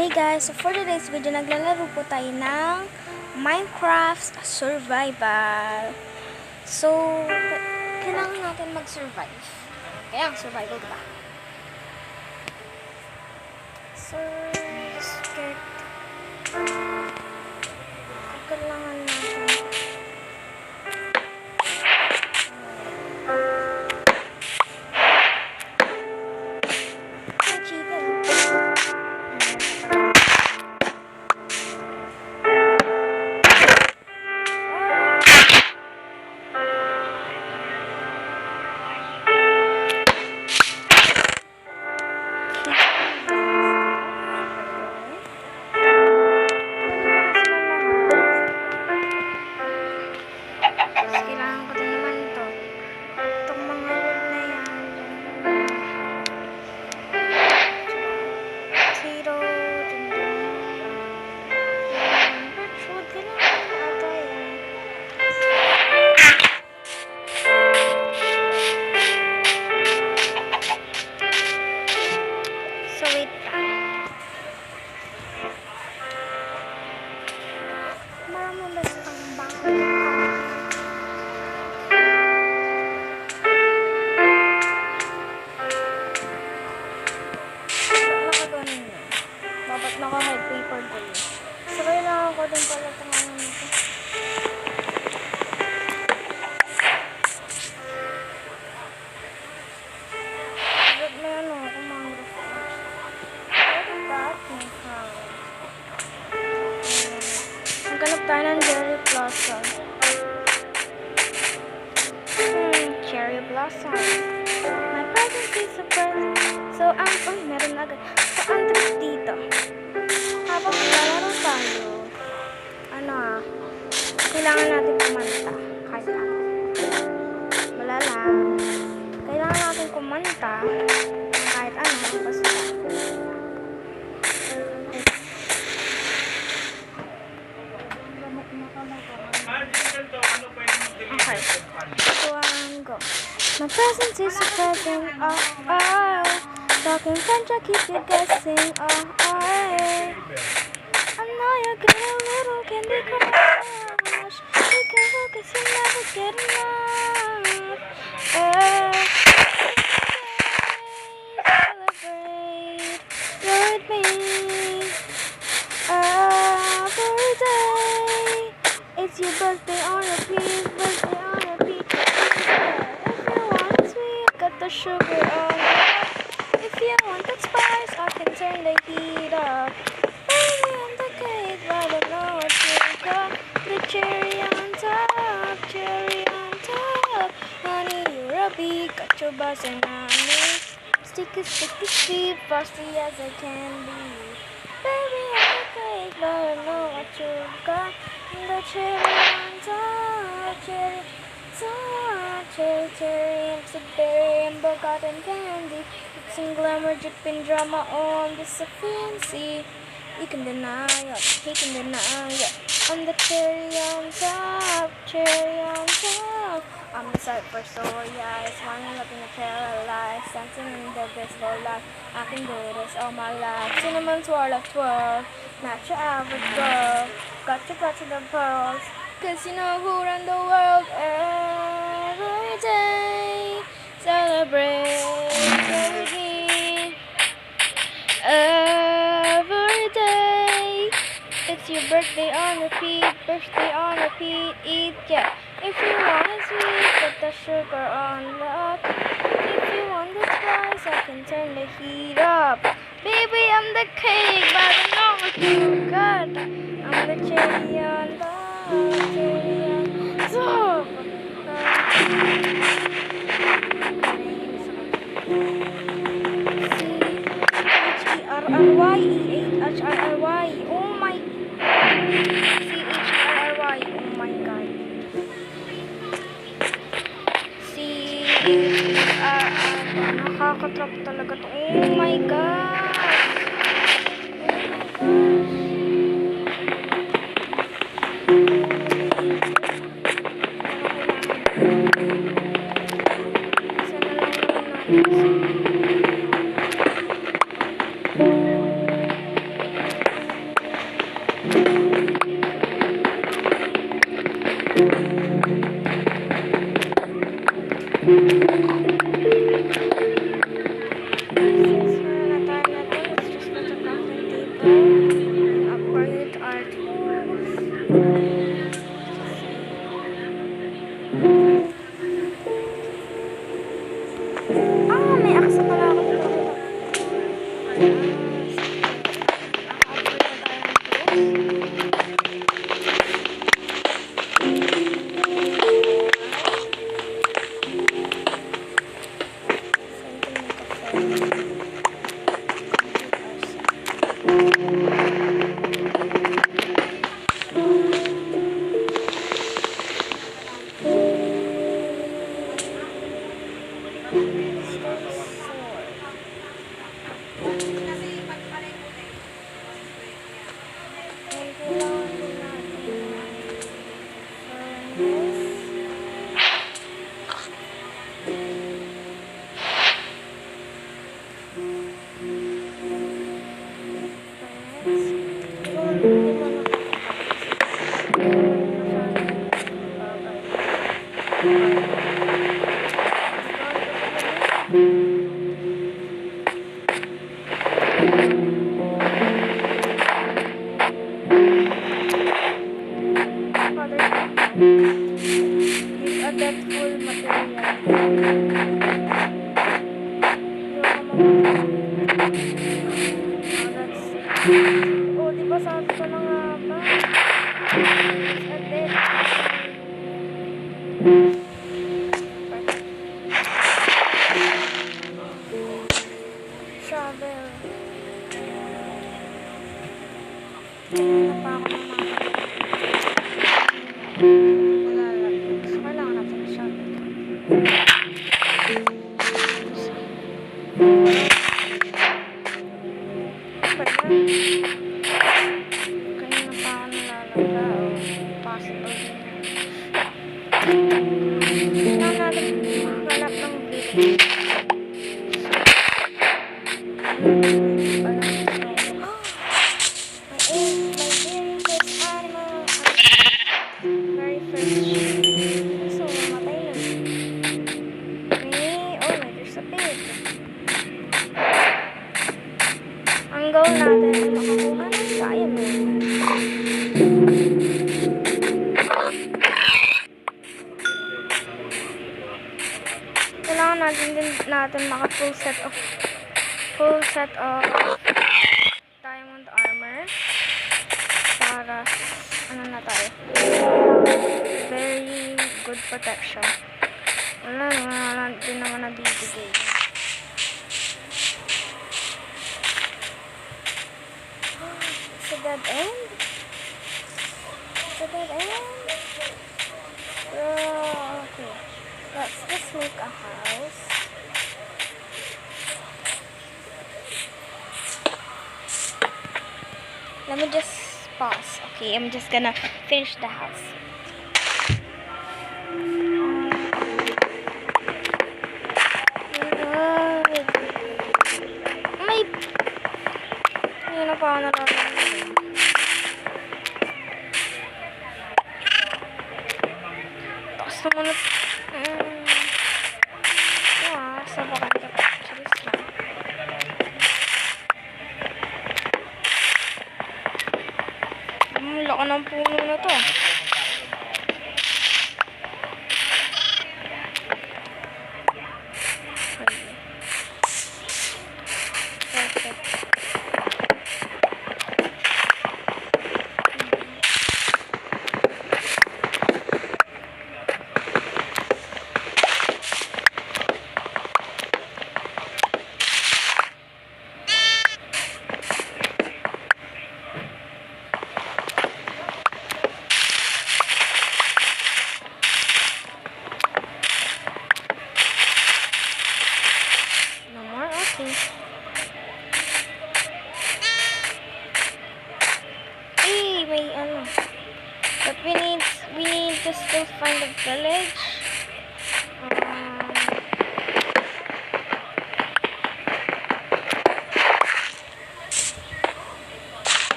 Hey guys, so for today's video, naglalaro po tayo ng Minecraft Survival. So, kailangan natin mag-survive. Kaya ang survival, diba? So, skirt. Kailangan natin. Kailangan ko din naman ito. Itong mga wood na yan. Potato. Birchwood. Kailangan ko ata yan. So wait lang. Marami ba itong bangko? Dapat naka-hard paper ko yun. So, kailangan ko din pala itong ano nito. But may ano ako, mangrove forest. What about my house? Naghanap tayo ng cherry blossom. Cherry blossom. My present is a present. So, meron agad. So, ang trick dito. Habang lalaro tayo, kailangan natin kumanta. Kahit ano. Wala lang. Kailangan natin kumanta. Kahit ano, basta. Okay. So, go. My present is a present. Talking French, I keep you guessing. I know you get a little candy crush. You can focus, you never get enough. Celebrate, you're with me. Every day, it's your birthday on repeat, birthday on repeat. If you want sweet, got the sugar on. If you want that spice, I can turn the heat up. Baby, I'm the cake, but I don't know what you got. The cherry on top, cherry on top. Honey, you're a bee, got your buzzing on me. Sticky, sticky, sweet, frosty as I can be. Baby, I'm the cake, but I don't know what you got. The cherry on top, cherry on top. Cherry, and berry, and cotton candy. Some glamour, dripping drama on this so fancy. You can deny it, he can deny it. I'm the cherry on top, cherry on top. I'm inside for so yeah, it's running up in the paralyzed, dancing in the baseball life. I can do this all my life. Cinnamon swirl of 12, not your average girl. Got to the pearls, cause you know who run the world every day. Celebrate every day. It's your birthday on repeat, eat, yeah. If you want it sweet, put the sugar on lock. If you want the spice, I can turn the heat up. Baby, I'm the cake, but I know what you got. I'm the cherry on top, cherry on top. C-H-E-R-R-Y, oh my. C-H-E-R-R-Y, oh my god. C-H-E-R-R-Y, nakakatrap talaga to. Oh my god. Sana lang naman natin. Hindi mo is a deathful material. Oh, di ba sabi ko na nga ba? It's a death. Shovel. Ano pa ako naman? So, kailangan natin ng shovel. Kanina pa ako nalalagla. Possible din. Kailangan natin makakalap ng video. Ang goal natin ay makakuha ng diamond. Kailangan natin maka full set of diamond armor para ano na tayo, very good protection. Wala din naman nabibigay. It's a dead end? It's a dead end? Okay. Let's just make a house. Let me just pause. Okay, I'm just gonna finish the house. Hindi na pa ako nalalaman. Tapos naman na... sa bakan ka pa. Charis lang. Laki ng puno na to. Perfect. But we need to still find a village.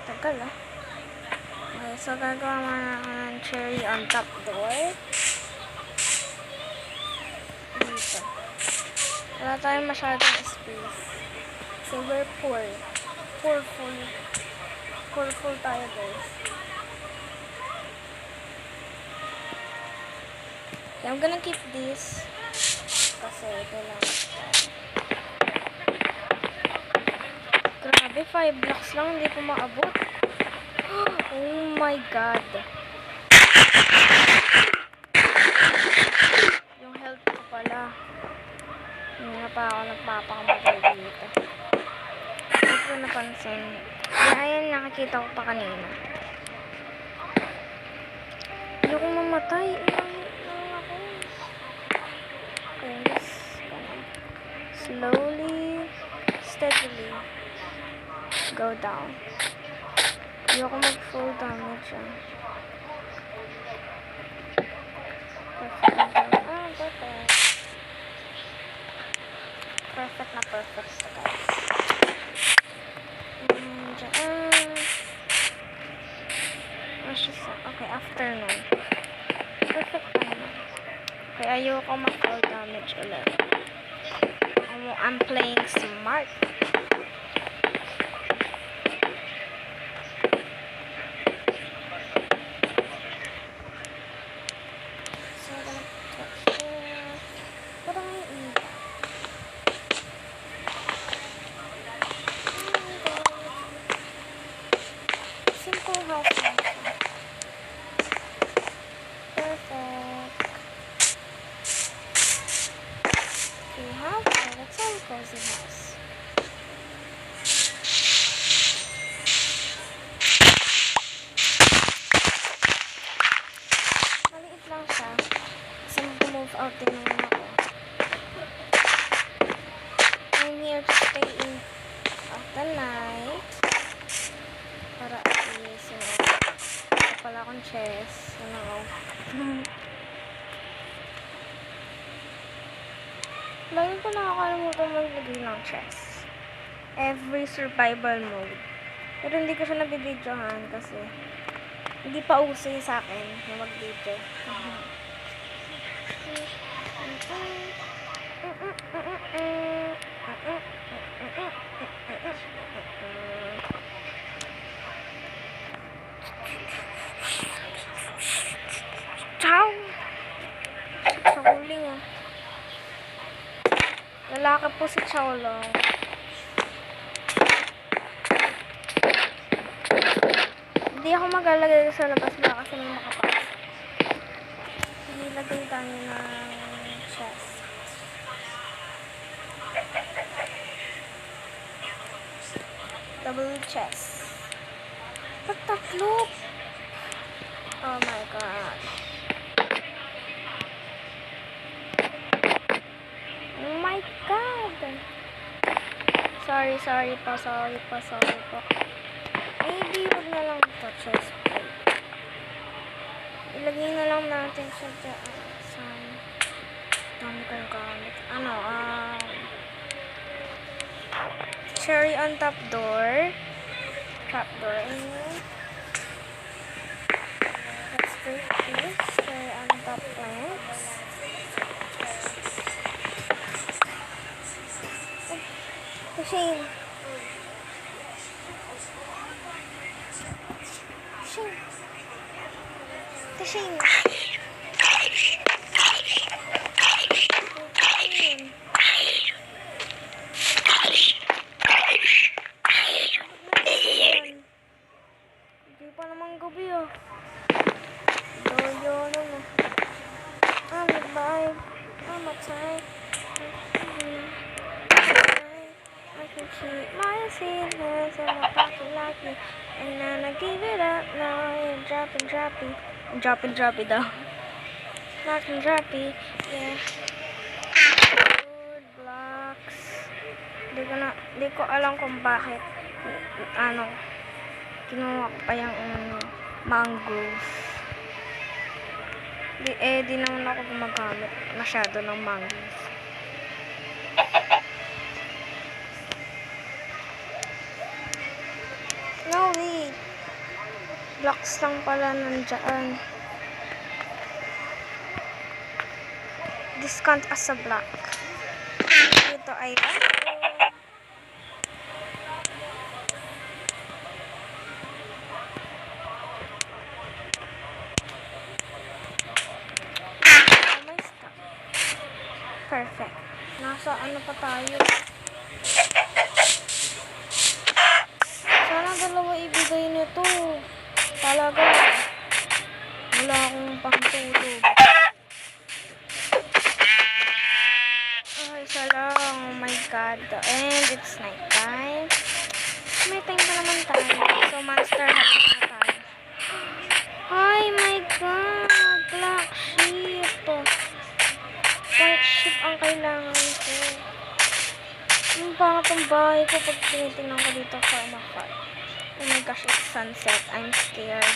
Tagal ah. Okay, so gagawa muna ako ng cherry on top door. Dito. Wala tayong masyadong space. So we're poor. Poorful tayo guys. Okay, I'm gonna keep this. Kasi ito lang. Grabe, 5 blocks lang. Hindi ko maabot. Oh my god. Yung health ko pala. Hindi na pa ako nagpapakamatay dito. Hindi ko napansin. Ayan, nakakita ko pa kanina. Hindi ko mamatay. Okay, just slowly, steadily Go down. Ayoko mag-full damage ah. Perfect. Perfect na perfect to guys. Okay, afternoon. Perfect naman. Okay, ayoko mag-full damage ulit. I'm playing smart. So, I'm gonna touch this. What am I eating? Simple house. Perfect. We have that's all cozy house. Maliit lang siya. Kasi mag-move out din naman ako. I'm here to stay in of the night. Para at least, pala akong chess. Lagi ko nakakalimutan maglagay ng chess. Every survival mode. Pero hindi ko siya nabibidyohan kasi hindi pa uso yun sa akin na mag-video. Ciao! Sa huling ah. Lalaki po si Chow Long. Hindi ako maglalagay sa labas ba kasi may makapasok. Nilagay tayo ng chest. Double chest. Ba't tatlo? Oh my gosh. Oh my god. Sorry po. Maybe wag na lang ito chest plate. Ilagay na lang natin siya dyan. Dami kong gamit. Cherry on top door. Trap door. Let's break this. Cherry on top planks. Shane. Hindi pa naman gabi ah. Doyo na. I'm a vibe. I'm a type. I can keep my secrets in my pocket like me. And then I give it up now. And droppy daw. Knocking droppy. Yeah. Wood blocks. Di ko alam kung bakit. Kinuha ko pa yung mangroves. Di naman ako gumagamit masyado ng mangroves. No, wait. Blocks lang pala nandiyan. Discount as a block. Ito ay perfect. Nasa ano pa tayo? Sana dalawa ibigay nito. Talaga. Wala akong pangtulog. Isa lang. Oh my god. And it's night time. May time pa naman tayo. So monster happy na tayo. Ay my god. Black sheep. White sheep ang kailangan ko. Yung pangatong bahay ko pag tinitingnan ko dito for makal. Oh my gosh, it's sunset. I'm scared.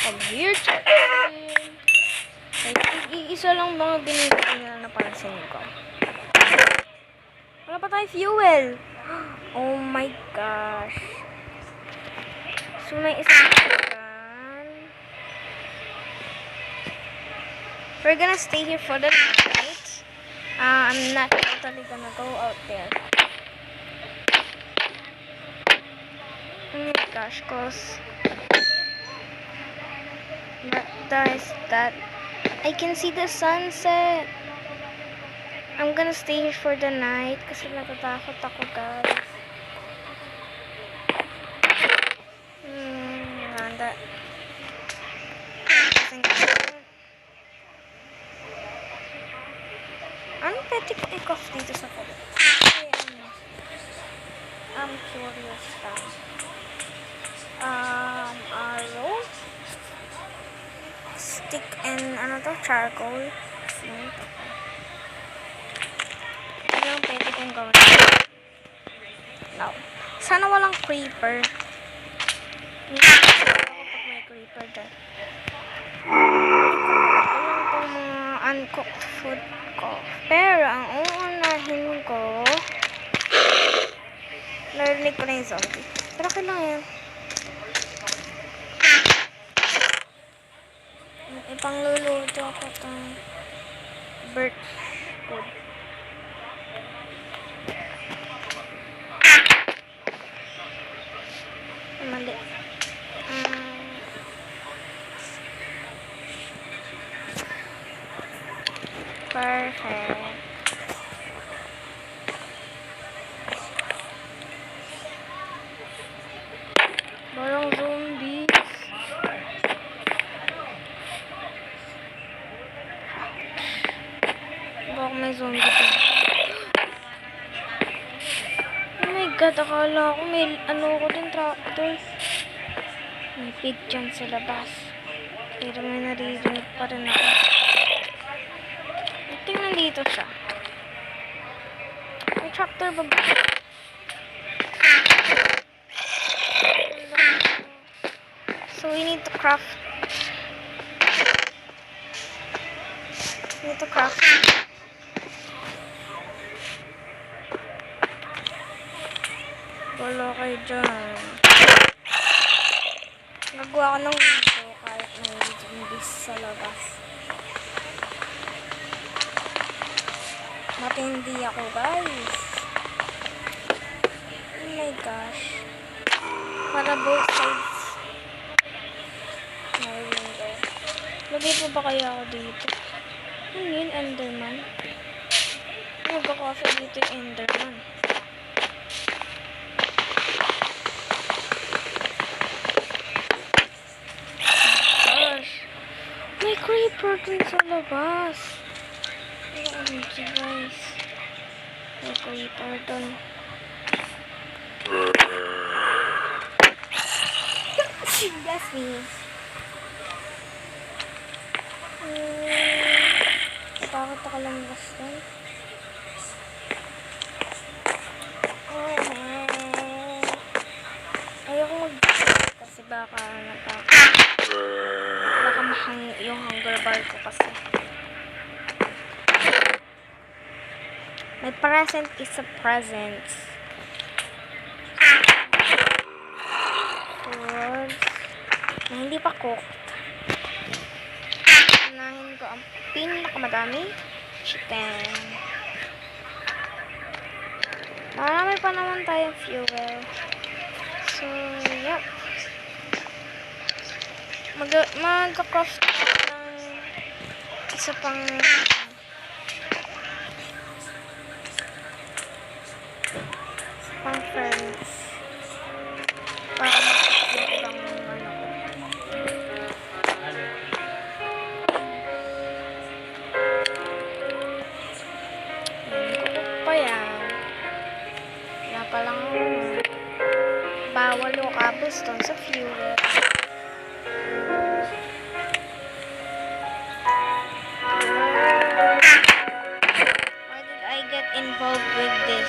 From here to there. Iisa lang mga binibigay na napansin ko. Wala pa tayo fuel. Oh my gosh. So, may isang kan. We're gonna stay here for the night. I'm not totally gonna go out there. Oh my gosh, cause that I can see the sunset. I'm gonna stay here for the night kasi natatakot ako, guys. Randa. Ano pwede ko i-cough dito sa pala? I'm curious lang. Arrow. Stick and ano to? Charcoal. Ano yung pwede kong gawin? No. Sana walang creeper. Hindi ako pag may creeper dyan. Alam kong mga uncooked food ko. Pero ang uunahin ko, narinig ko na yung zombie. Pero okay lang yan. Ipangluluto ako itong birch wood. Mali. Perfect. Barang zombies. Baka may zombie dito. Oh my god, akala ko may ano ko din tractor. May pig dyan sa labas. Pero may naririnig pa rin ako. Tingnan dito siya. May tractor ba ba? So we need to craft. We need to craft. Wala kayo dyan. Nagawa ko ng window kahit may zombies sa labas. Matindi ako, guys. Oh my gosh. Para both sides. May window. Lagay po ba kaya ako dito? Ano yun, Enderman? Nagkakasa dito yung Enderman. May creeper dun sa labas. OMG, guys. May creeper dun. Bless me. Bakit ako lumabas dun? Ayoko kasi baka mahang yung hunger bar ko kasi. My present is a present. Foods na hindi pa cooked. Unahin ko ang pinakamadami. Chicken. Marami pa naman tayong fuel. So, yep. Mag-craft ng isa pang furnace para makikita ang ano ko. Kukuk pa yan. Wala pa lang bawal yung cobblestone sa fuel. Involved with this.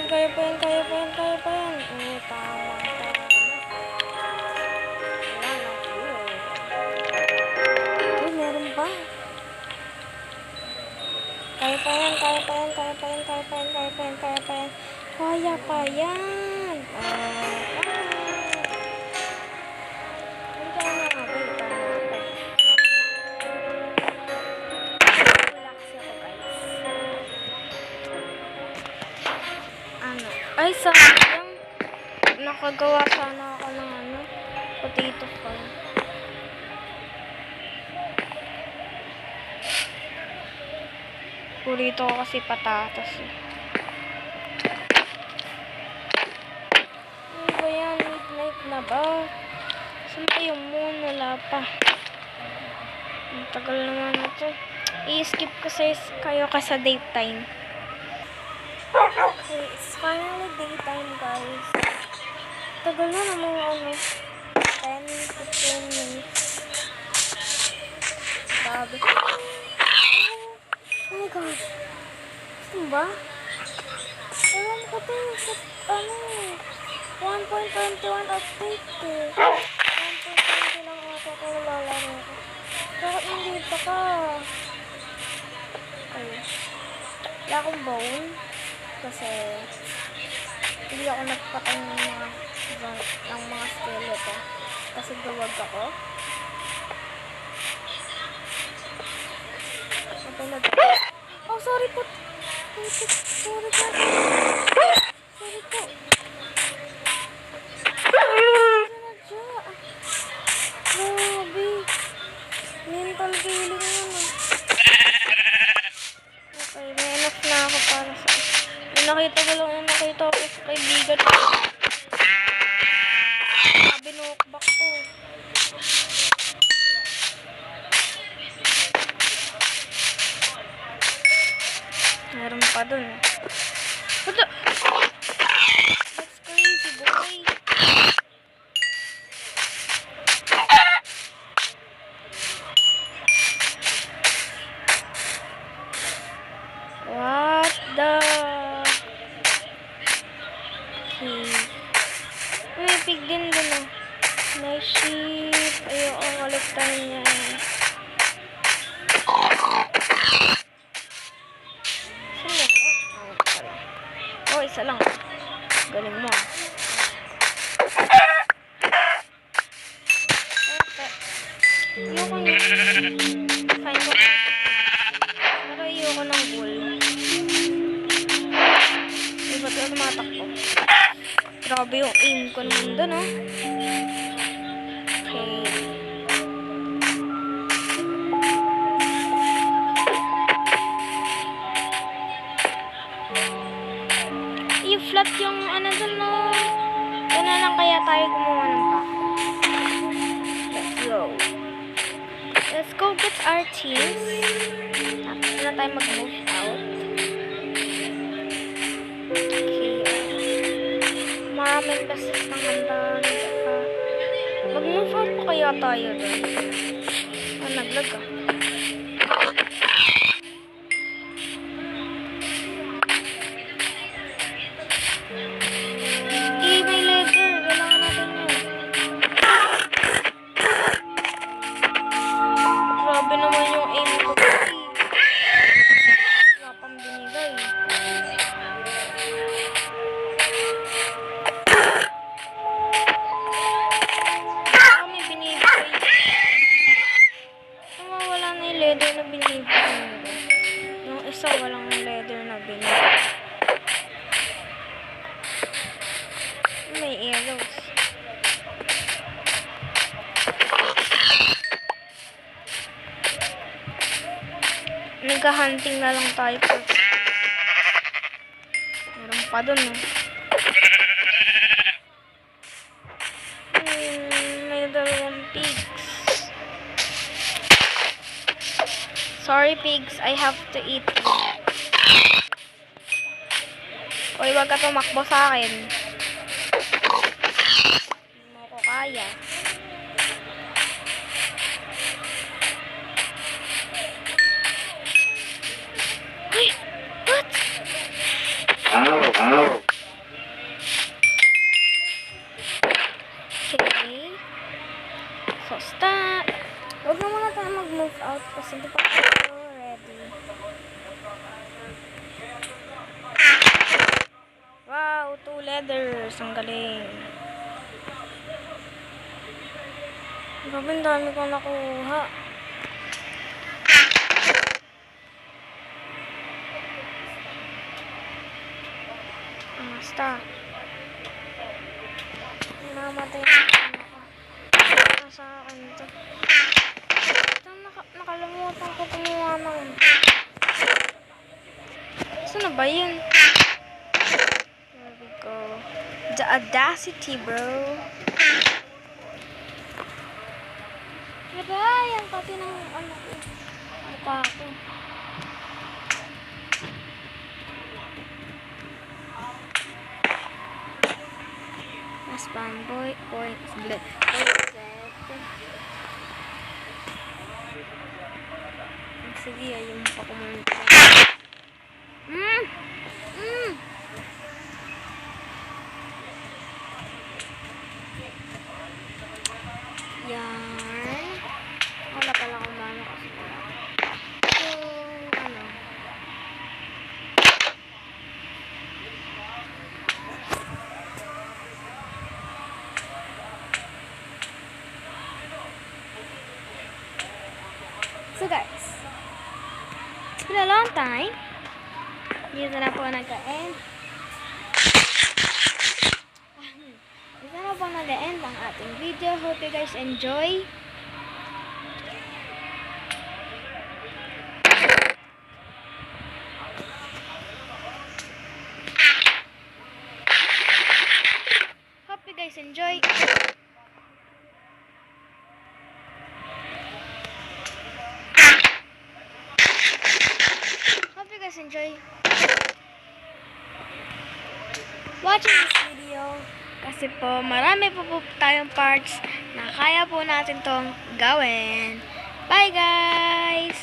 kaya pa yan, kaya pa yan, kaya pa yan. Oo, tama, tama. Wala na po. Uy, meron pa. Kaya pa yan, kaya pa yan, kaya pa yan, kaya pa yan, kaya pa yan, kaya pa yan. Kaya pa yan. Ay, sayang. Nakagawa sana ako ng potato farm. Purito ko kasi patatas. Ano ba yan? Midnight na ba? Saan ba yung moon? Wala pa. Ang tagal naman ito. I-skip ko kayo ka sa daytime. Okay, it's finally daytime, guys. Tagal na naman 10 to 10 minutes. Sabi. Oh my God. Saan ba? Ewan ko to. 1.21 update eh. 1.20 lang ako kung lalaro ko. Bakit nandito ka? Ay. Wala akong bone. Kasi hindi ako nagpatay ng mga skeleton. Kasi gawag ako. Oh, sorry po. Sorry po. Sorry po. Grabe. Mental killing yun. Okay, may enough na ako para sa... Nakita ko sa kaibigan ko. Binukbak ko. Meron pa dun. What the? That's crazy, boy. What the? Okay. May pig din dun, oh. May sheep. Ayoko kolektahin yan. Isa lang. Galing mo. Ayoko nyo. Fine ko. Pero ayoko ng wool. Iba ito tumatakbo. Grabe yung aim ko naman doon, oh. Okay. I-flat yung dun, no. Yan na lang kaya tayo gumawa ng pack. Let's go. Let's go get our teams. Tapos na tayo mag-move out. Okay. Maraming beses ng handa. Mag-move out pa kaya tayo dun. Naglag ah. May arrows. Nagka-hunting na lang tayo. Meron pa dun, no? May dalawang pigs. Sorry, pigs. I have to eat you. Uy, wag ka tumakbo sa akin. Hindi mo ko kaya. Uy! What? feathers. Ang galing. Grabe, ang dami kong nakuha. Basta. Namatay na ako. Sa akin ito. Ito, nakalimutan ko kumuha ng... Saan na ba yun? There we go. The audacity, bro. Aray, ang pati ng ano ko. Mukha ko. Mas bamboy, point, split. Sige, ayun pa kumunta. Yan. Wala pala akong mano kasi wala. So, ano. So guys, it's been a long time. Dito na po nag-end. Dito na po nag-end ang ating video. Hope you guys enjoy. Hope you guys enjoy. Enjoy watching this video kasi po marami po tayong parts na kaya po natin tong gawin. Bye guys!